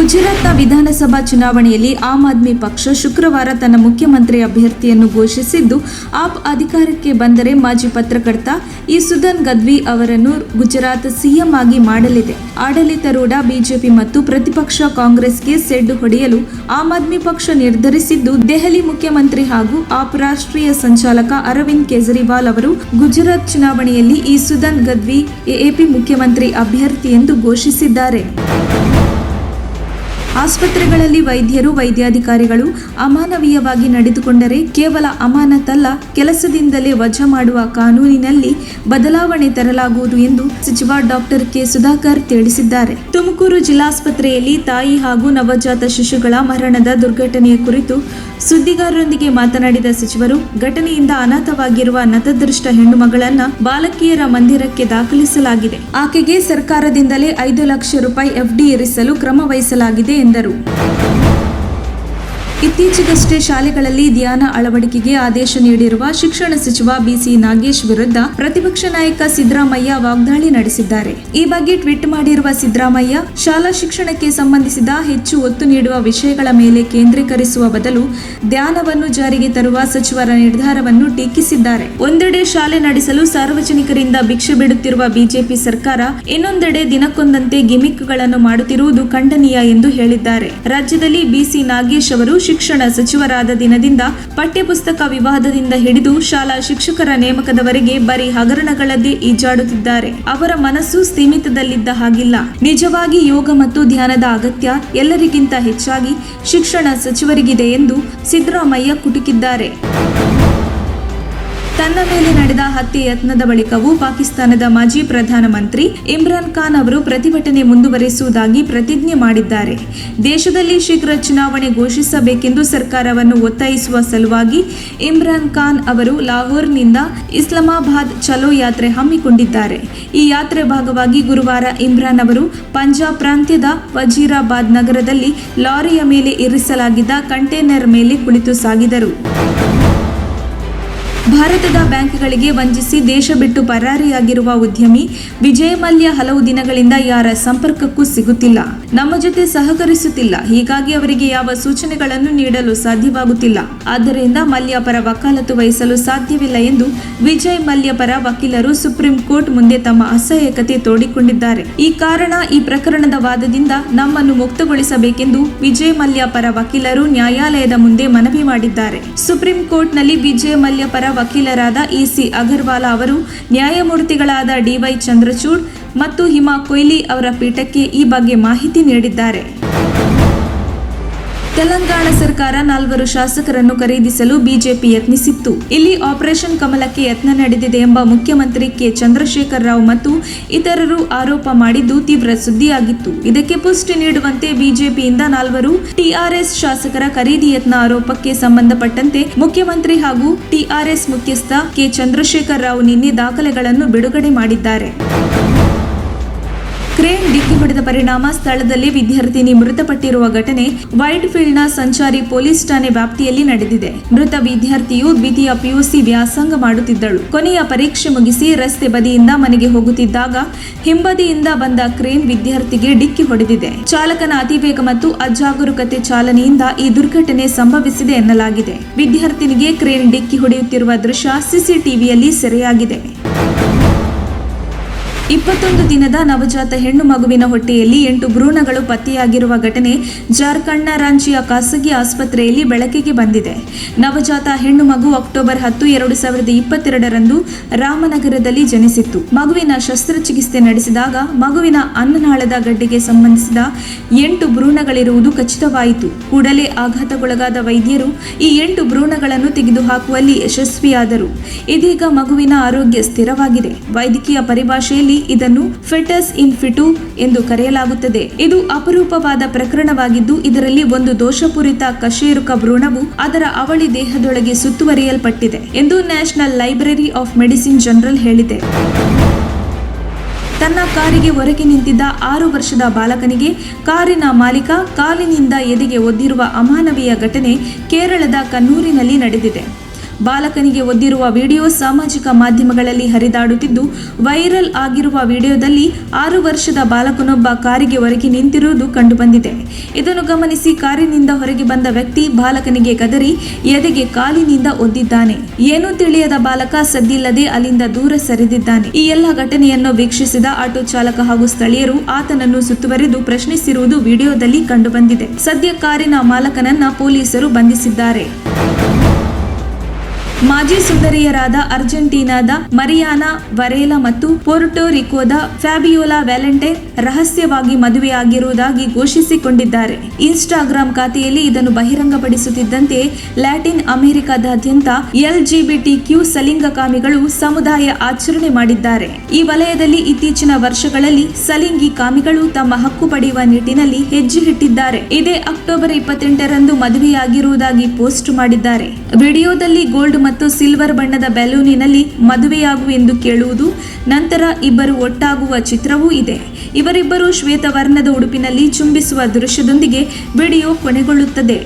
ಗುಜರಾತ್ನ ವಿಧಾನಸಭಾ ಚುನಾವಣೆಯಲ್ಲಿ ಆಮ್ ಆದ್ಮಿ ಪಕ್ಷ ಶುಕ್ರವಾರ ತನ್ನ ಮುಖ್ಯಮಂತ್ರಿ ಅಭ್ಯರ್ಥಿಯನ್ನು ಘೋಷಿಸಿದ್ದು, ಆಪ್ ಅಧಿಕಾರಕ್ಕೆ ಬಂದರೆ ಮಾಜಿ ಪತ್ರಕರ್ತ ಇಸುದನ್ ಗದ್ವಿ ಅವರನ್ನು ಗುಜರಾತ್ ಸಿಎಂ ಆಗಿ ಮಾಡಲಿದೆ. ಆಡಳಿತಾರೂಢ ಬಿಜೆಪಿ ಮತ್ತು ಪ್ರತಿಪಕ್ಷ ಕಾಂಗ್ರೆಸ್ಗೆ ಸೆಡ್ಡು ಹೊಡೆಯಲು ಆಮ್ ಆದ್ಮಿ ಪಕ್ಷ ನಿರ್ಧರಿಸಿದ್ದು, ದೆಹಲಿ ಮುಖ್ಯಮಂತ್ರಿ ಹಾಗೂ ಆಪ್ ರಾಷ್ಟ್ರೀಯ ಸಂಚಾಲಕ ಅರವಿಂದ್ ಕೇಜ್ರಿವಾಲ್ ಅವರು ಗುಜರಾತ್ ಚುನಾವಣೆಯಲ್ಲಿ ಇಸುದನ್ ಗದ್ವಿ ಎಪಿ ಮುಖ್ಯಮಂತ್ರಿ ಅಭ್ಯರ್ಥಿ ಎಂದು ಘೋಷಿಸಿದ್ದಾರೆ. ಆಸ್ಪತ್ರೆಗಳಲ್ಲಿ ವೈದ್ಯರು, ವೈದ್ಯಾಧಿಕಾರಿಗಳು ಅಮಾನವೀಯವಾಗಿ ನಡೆದುಕೊಂಡರೆ ಕೇವಲ ಅಮಾನತಲ್ಲ, ಕೆಲಸದಿಂದಲೇ ವಜಾ ಮಾಡುವ ಕಾನೂನಿನಲ್ಲಿ ಬದಲಾವಣೆ ತರಲಾಗುವುದು ಎಂದು ಸಚಿವ ಡಾಕ್ಟರ್ ಕೆ. ಸುಧಾಕರ್ ತಿಳಿಸಿದ್ದಾರೆ. ತುಮಕೂರು ಜಿಲ್ಲಾಸ್ಪತ್ರೆಯಲ್ಲಿ ತಾಯಿ ಹಾಗೂ ನವಜಾತ ಶಿಶುಗಳ ಮರಣದ ದುರ್ಘಟನೆಯ ಕುರಿತು ಸುದ್ದಿಗಾರರೊಂದಿಗೆ ಮಾತನಾಡಿದ ಸಚಿವರು, ಘಟನೆಯಿಂದ ಅನಾಥವಾಗಿರುವ ನತದೃಷ್ಟ ಹೆಣ್ಣು ಮಗಳನ್ನ ಬಾಲಕಿಯರ ಮಂದಿರಕ್ಕೆ ದಾಖಲಿಸಲಾಗಿದೆ. ಆಕೆಗೆ ಸರ್ಕಾರದಿಂದಲೇ 5 ಲಕ್ಷ ರೂಪಾಯಿ ಎಫ್ಡಿ ಇರಿಸಲು ಕ್ರಮ ವಹಿಸಲಾಗಿದೆ ಎಂದರು. ಇತ್ತೀಚೆಗಷ್ಟೇ ಶಾಲೆಗಳಲ್ಲಿ ಧ್ಯಾನ ಅಳವಡಿಕೆಗೆ ಆದೇಶ ನೀಡಿರುವ ಶಿಕ್ಷಣ ಸಚಿವ ಬಿಸಿ ನಾಗೇಶ್ ವಿರುದ್ಧ ಪ್ರತಿಪಕ್ಷ ನಾಯಕ ಸಿದ್ದರಾಮಯ್ಯ ವಾಗ್ದಾಳಿ ನಡೆಸಿದ್ದಾರೆ. ಈ ಬಗ್ಗೆ ಟ್ವೀಟ್ ಮಾಡಿರುವ ಸಿದ್ದರಾಮಯ್ಯ, ಶಾಲಾ ಶಿಕ್ಷಣಕ್ಕೆ ಸಂಬಂಧಿಸಿದ ಹೆಚ್ಚು ಒತ್ತು ನೀಡುವ ವಿಷಯಗಳ ಮೇಲೆ ಕೇಂದ್ರೀಕರಿಸುವ ಬದಲು ಧ್ಯಾನವನ್ನು ಜಾರಿಗೆ ತರುವ ಸಚಿವರ ನಿರ್ಧಾರವನ್ನು ಟೀಕಿಸಿದ್ದಾರೆ. ಒಂದೆಡೆ ಶಾಲೆ ನಡೆಸಲು ಸಾರ್ವಜನಿಕರಿಂದ ಭಿಕ್ಷೆ ಬೇಡುತ್ತಿರುವ ಬಿಜೆಪಿ ಸರ್ಕಾರ, ಇನ್ನೊಂದೆಡೆ ದಿನಕ್ಕೊಂದಂತೆ ಗಿಮಿಕ್ಗಳನ್ನು ಮಾಡುತ್ತಿರುವುದು ಖಂಡನೀಯ ಎಂದು ಹೇಳಿದ್ದಾರೆ. ರಾಜ್ಯದಲ್ಲಿ ಬಿಸಿ ನಾಗೇಶ್ ಅವರು ಶಿಕ್ಷಣ ಸಚಿವರಾದ ದಿನದಿಂದ ಪಠ್ಯಪುಸ್ತಕ ವಿವಾದದಿಂದ ಹಿಡಿದು ಶಾಲಾ ಶಿಕ್ಷಕರ ನೇಮಕದವರೆಗೆ ಬರೀ ಹಗರಣಗಳದ್ದೇ ಈಜಾಡುತ್ತಿದ್ದಾರೆ. ಅವರ ಮನಸ್ಸು ಸ್ಥೀಮಿತದಲ್ಲಿದ್ದ ಹಾಗಿಲ್ಲ. ನಿಜವಾಗಿ ಯೋಗ ಮತ್ತು ಧ್ಯಾನದ ಅಗತ್ಯ ಎಲ್ಲರಿಗಿಂತ ಹೆಚ್ಚಾಗಿ ಶಿಕ್ಷಣ ಸಚಿವರಿಗಿದೆ ಎಂದು ಸಿದ್ದರಾಮಯ್ಯ ಕುಟುಕಿದ್ದಾರೆ. ತನ್ನ ಮೇಲೆ ನಡೆದ ಹತ್ಯೆ ಯತ್ನದ ಬಳಿಕವೂ ಪಾಕಿಸ್ತಾನದ ಮಾಜಿ ಪ್ರಧಾನಮಂತ್ರಿ ಇಮ್ರಾನ್ ಖಾನ್ ಅವರು ಪ್ರತಿಭಟನೆ ಮುಂದುವರಿಸುವುದಾಗಿ ಪ್ರತಿಜ್ಞೆ ಮಾಡಿದ್ದಾರೆ. ದೇಶದಲ್ಲಿ ಶೀಘ್ರ ಚುನಾವಣೆ ಘೋಷಿಸಬೇಕೆಂದು ಸರ್ಕಾರವನ್ನು ಒತ್ತಾಯಿಸುವ ಸಲುವಾಗಿ ಇಮ್ರಾನ್ ಖಾನ್ ಅವರು ಲಾಹೋರ್ನಿಂದ ಇಸ್ಲಾಮಾಬಾದ್ ಚಲೋ ಯಾತ್ರೆ ಹಮ್ಮಿಕೊಂಡಿದ್ದಾರೆ. ಈ ಯಾತ್ರೆ ಭಾಗವಾಗಿ ಗುರುವಾರ ಇಮ್ರಾನ್ ಅವರು ಪಂಜಾಬ್ ಪ್ರಾಂತ್ಯದ ವಜೀರಾಬಾದ್ ನಗರದಲ್ಲಿ ಲಾರಿಯ ಮೇಲೆ ಇರಿಸಲಾಗಿದ್ದ ಕಂಟೇನರ್ ಮೇಲೆ ಕುಳಿತು ಸಾಗಿದರು. ಭಾರತದ ಬ್ಯಾಂಕ್ಗಳಿಗೆ ವಂಚಿಸಿ ದೇಶ ಬಿಟ್ಟು ಪರಾರಿಯಾಗಿರುವ ಉದ್ಯಮಿ ವಿಜಯ್ ಮಲ್ಯ ಹಲವು ದಿನಗಳಿಂದ ಯಾರ ಸಂಪರ್ಕಕ್ಕೂ ಸಿಗುತ್ತಿಲ್ಲ, ನಮ್ಮ ಜೊತೆ ಸಹಕರಿಸುತ್ತಿಲ್ಲ. ಹೀಗಾಗಿ ಅವರಿಗೆ ಯಾವ ಸೂಚನೆಗಳನ್ನು ನೀಡಲು ಸಾಧ್ಯವಾಗುತ್ತಿಲ್ಲ. ಆದ್ದರಿಂದ ಮಲ್ಯ ಪರ ವಕಾಲತ್ತು ವಹಿಸಲು ಸಾಧ್ಯವಿಲ್ಲ ಎಂದು ವಿಜಯ್ ಮಲ್ಯ ಪರ ವಕೀಲರು ಸುಪ್ರೀಂ ಕೋರ್ಟ್ ಮುಂದೆ ತಮ್ಮ ಅಸಹಾಯಕತೆ ತೋಡಿಕೊಂಡಿದ್ದಾರೆ. ಈ ಕಾರಣ ಈ ಪ್ರಕರಣದ ವಾದದಿಂದ ನಮ್ಮನ್ನು ಮುಕ್ತಗೊಳಿಸಬೇಕೆಂದು ವಿಜಯ್ ಮಲ್ಯ ಪರ ವಕೀಲರು ನ್ಯಾಯಾಲಯದ ಮುಂದೆ ಮನವಿ ಮಾಡಿದ್ದಾರೆ. ಸುಪ್ರೀಂ ಕೋರ್ಟ್ನಲ್ಲಿ ವಿಜಯ್ ಮಲ್ಯ ಪರ ವಕೀಲರಾದ ಇಸಿ ಅಗರ್ವಾಲಾ ಅವರು ನ್ಯಾಯಮೂರ್ತಿಗಳಾದ ಡಿವೈ ಚಂದ್ರಚೂಡ್ ಮತ್ತು ಹಿಮಾ ಕೊಯ್ಲಿ ಅವರ ಪೀಠಕ್ಕೆ ಈ ಬಗ್ಗೆ ಮಾಹಿತಿ ನೀಡಿದ್ದಾರೆ. ತೆಲಂಗಾಣ ಸರ್ಕಾರ 4 ಶಾಸಕರನ್ನು ಖರೀದಿಸಲು ಬಿಜೆಪಿ ಯತ್ನಿಸಿತ್ತು. ಇಲ್ಲಿ ಆಪರೇಷನ್ ಕಮಲಕ್ಕೆ ಯತ್ನ ನಡೆದಿದೆ ಎಂಬ ಮುಖ್ಯಮಂತ್ರಿ ಕೆ. ಚಂದ್ರಶೇಖರ್ ರಾವ್ ಮತ್ತು ಇತರರು ಆರೋಪ ಮಾಡಿದ್ದು ತೀವ್ರ ಸುದ್ದಿಯಾಗಿತ್ತು. ಇದಕ್ಕೆ ಪುಷ್ಟಿ ನೀಡುವಂತೆ ಬಿಜೆಪಿಯಿಂದ 4 ಟಿಆರ್ಎಸ್ ಶಾಸಕರ ಖರೀದಿ ಯತ್ನ ಆರೋಪಕ್ಕೆ ಸಂಬಂಧಪಟ್ಟಂತೆ ಮುಖ್ಯಮಂತ್ರಿ ಹಾಗೂ ಟಿಆರ್ಎಸ್ ಮುಖ್ಯಸ್ಥ ಕೆ. ಚಂದ್ರಶೇಖರ್ ರಾವ್ ನಿನ್ನೆ ದಾಖಲೆಗಳನ್ನು ಬಿಡುಗಡೆ ಮಾಡಿದ್ದಾರೆ. ಕ್ರೇನ್ ಡಿಕ್ಕಿ ಹೊಡೆದ ಪರಿಣಾಮ ಸ್ಥಳದಲ್ಲಿ ವಿದ್ಯಾರ್ಥಿನಿ ಮೃತಪಟ್ಟಿರುವ ಘಟನೆ ವೈಟ್ ಫೀಲ್ಡ್ನ ಸಂಚಾರಿ ಪೊಲೀಸ್ ಠಾಣೆ ವ್ಯಾಪ್ತಿಯಲ್ಲಿ ನಡೆದಿದೆ. ಮೃತ ವಿದ್ಯಾರ್ಥಿಯು ದ್ವಿತೀಯ ಪಿಯುಸಿ ವ್ಯಾಸಂಗ ಮಾಡುತ್ತಿದ್ದಳು. ಕೊನೆಯ ಪರೀಕ್ಷೆ ಮುಗಿಸಿ ರಸ್ತೆ ಬದಿಯಿಂದ ಮನೆಗೆ ಹೋಗುತ್ತಿದ್ದಾಗ ಹಿಂಬದಿಯಿಂದ ಬಂದ ಕ್ರೇನ್ ವಿದ್ಯಾರ್ಥಿಗೆ ಡಿಕ್ಕಿ ಹೊಡೆದಿದೆ. ಚಾಲಕನ ಅತಿವೇಗ ಮತ್ತು ಅಜಾಗರೂಕತೆ ಚಾಲನೆಯಿಂದ ಈ ದುರ್ಘಟನೆ ಸಂಭವಿಸಿದೆ ಎನ್ನಲಾಗಿದೆ. ವಿದ್ಯಾರ್ಥಿನಿಗೆ ಕ್ರೇನ್ ಡಿಕ್ಕಿ ಹೊಡೆಯುತ್ತಿರುವ ದೃಶ್ಯ ಸಿಸಿಟಿವಿಯಲ್ಲಿ ಸೆರೆಯಾಗಿದೆ. 21 ದಿನದ ನವಜಾತ ಹೆಣ್ಣು ಮಗುವಿನ ಹೊಟ್ಟೆಯಲ್ಲಿ 8 ಭ್ರೂಣಗಳು ಪತ್ತೆಯಾಗಿರುವ ಘಟನೆ ಜಾರ್ಖಂಡ್ನ ರಾಂಚಿಯ ಖಾಸಗಿ ಆಸ್ಪತ್ರೆಯಲ್ಲಿ ಬೆಳಕಿಗೆ ಬಂದಿದೆ. ನವಜಾತ ಹೆಣ್ಣು ಮಗು ಅಕ್ಟೋಬರ್ 10, 2022ರಂದು ರಾಮನಗರದಲ್ಲಿ ಜನಿಸಿತ್ತು. ಮಗುವಿನ ಶಸ್ತ್ರಚಿಕಿತ್ಸೆ ನಡೆಸಿದಾಗ ಮಗುವಿನ ಅನ್ನನಾಳದ ಗಡ್ಡೆಗೆ ಸಂಬಂಧಿಸಿದ 8 ಭ್ರೂಣಗಳಿರುವುದು ಖಚಿತವಾಯಿತು. ಕೂಡಲೇ ಆಘಾತಕ್ಕೊಳಗಾದ ವೈದ್ಯರು ಈ 8 ಭ್ರೂಣಗಳನ್ನು ತೆಗೆದುಹಾಕುವಲ್ಲಿ ಯಶಸ್ವಿಯಾದರು. ಇದೀಗ ಮಗುವಿನ ಆರೋಗ್ಯ ಸ್ಥಿರವಾಗಿದೆ. ವೈದ್ಯಕೀಯ ಪರಿಭಾಷೆಯಲ್ಲಿ ಇದನ್ನು ಫೆಟಸ್ ಇನ್ ಫಿಟು ಎಂದು ಕರೆಯಲಾಗುತ್ತದೆ. ಇದು ಅಪರೂಪವಾದ ಪ್ರಕರಣವಾಗಿದ್ದು, ಇದರಲ್ಲಿ ಒಂದು ದೋಷಪೂರಿತ ಕಶೇರುಕ ಭ್ರೂಣವು ಅದರ ಅವಳಿ ದೇಹದೊಳಗೆ ಸುತ್ತುವರಿಯಲ್ಪಟ್ಟಿದೆ ಎಂದು national library of medicine general ಹೇಳಿದೆ. ತನ್ನ ಕಾರಿಗೆ ಹೊರಗೆ ನಿಂತಿದ್ದ 6 ವರ್ಷದ ಬಾಲಕನಿಗೆ ಕಾರಿನ ಮಾಲೀಕ ಕಾಲಿನಿಂದ ಎದೆಗೆ ಒದ್ದಿರುವ ಅಮಾನವೀಯ ಘಟನೆ ಕೇರಳದ ಕನ್ನೂರಿನಲ್ಲಿ ನಡೆದಿದೆ. ಬಾಲಕನಿಗೆ ಒದ್ದಿರುವ ವಿಡಿಯೋ ಸಾಮಾಜಿಕ ಮಾಧ್ಯಮಗಳಲ್ಲಿ ಹರಿದಾಡುತ್ತಿದ್ದು, ವೈರಲ್ ಆಗಿರುವ ವಿಡಿಯೋದಲ್ಲಿ 6 ವರ್ಷದ ಬಾಲಕನೊಬ್ಬ ಕಾರಿಗೆ ಹೊರಗೆ ನಿಂತಿರುವುದು ಕಂಡುಬಂದಿದೆ. ಇದನ್ನು ಗಮನಿಸಿ ಕಾರಿನಿಂದ ಹೊರಗೆ ಬಂದ ವ್ಯಕ್ತಿ ಬಾಲಕನಿಗೆ ಗದರಿ ಎದೆಗೆ ಕಾಲಿನಿಂದ ಒದ್ದಿದ್ದಾನೆ. ಏನೂ ತಿಳಿಯದ ಬಾಲಕ ಸದ್ದಿಲ್ಲದೆ ಅಲ್ಲಿಂದ ದೂರ ಸರಿದಿದ್ದಾನೆ. ಈ ಎಲ್ಲ ಘಟನೆಯನ್ನು ವೀಕ್ಷಿಸಿದ ಆಟೋ ಚಾಲಕ ಹಾಗೂ ಸ್ಥಳೀಯರು ಆತನನ್ನು ಸುತ್ತುವರೆದು ಪ್ರಶ್ನಿಸಿರುವುದು ವಿಡಿಯೋದಲ್ಲಿ ಕಂಡುಬಂದಿದೆ. ಸದ್ಯ ಕಾರಿನ ಮಾಲಕನನ್ನ ಪೊಲೀಸರು ಬಂಧಿಸಿದ್ದಾರೆ. ಮಾಜಿ ಸುಂದರಿಯರಾದ ಅರ್ಜೆಂಟೀನಾದ ಮರಿಯಾನಾ ವರೇಲಾ ಮತ್ತು ಪೋರ್ಟೊರಿಕೋದ ಫ್ಯಾಬಿಯೋಲಾ ವ್ಯಾಲೆಂಟೈನ್ ರಹಸ್ಯವಾಗಿ ಮದುವೆಯಾಗಿರುವುದಾಗಿ ಘೋಷಿಸಿಕೊಂಡಿದ್ದಾರೆ. ಇನ್ಸ್ಟಾಗ್ರಾಂ ಖಾತೆಯಲ್ಲಿ ಇದನ್ನು ಬಹಿರಂಗಪಡಿಸುತ್ತಿದ್ದಂತೆ ಲ್ಯಾಟಿನ್ ಅಮೆರಿಕದಾದ್ಯಂತ LGBTQ ಸಲಿಂಗಕಾಮಿಗಳು ಸಮುದಾಯ ಆಚರಣೆ ಮಾಡಿದ್ದಾರೆ. ಈ ವಲಯದಲ್ಲಿ ಇತ್ತೀಚಿನ ವರ್ಷಗಳಲ್ಲಿ ಸಲಿಂಗಿ ಕಾಮಿಗಳು ತಮ್ಮ ಹಕ್ಕು ಪಡೆಯುವ ನಿಟ್ಟಿನಲ್ಲಿ ಹೆಜ್ಜೆ ಇಟ್ಟಿದ್ದಾರೆ. ಇದೇ ಅಕ್ಟೋಬರ್ 28ರಂದು ಮದುವೆಯಾಗಿರುವುದಾಗಿ ಪೋಸ್ಟ್ ಮಾಡಿದ್ದಾರೆ. ವಿಡಿಯೋದಲ್ಲಿ ಗೋಲ್ಡ್ ಮತ್ತು ಸಿಲ್ವರ್ ಬಣ್ಣದ ಬೆಲೂನಿನಲ್ಲಿ ಮದುವೆಯಾಗು ಎಂದು ಕೇಳುವುದು, ನಂತರ ಇಬ್ಬರು ಒಟ್ಟಾಗುವ ಚಿತ್ರವೂ ಇದೆ. ಇವರಿಬ್ಬರು ಶ್ವೇತವರ್ಣದ ಉಡುಪಿನಲ್ಲಿ ಚುಂಬಿಸುವ ದೃಶ್ಯದೊಂದಿಗೆ ವಿಡಿಯೋ ಕೊನೆಗೊಳ್ಳುತ್ತದೆ.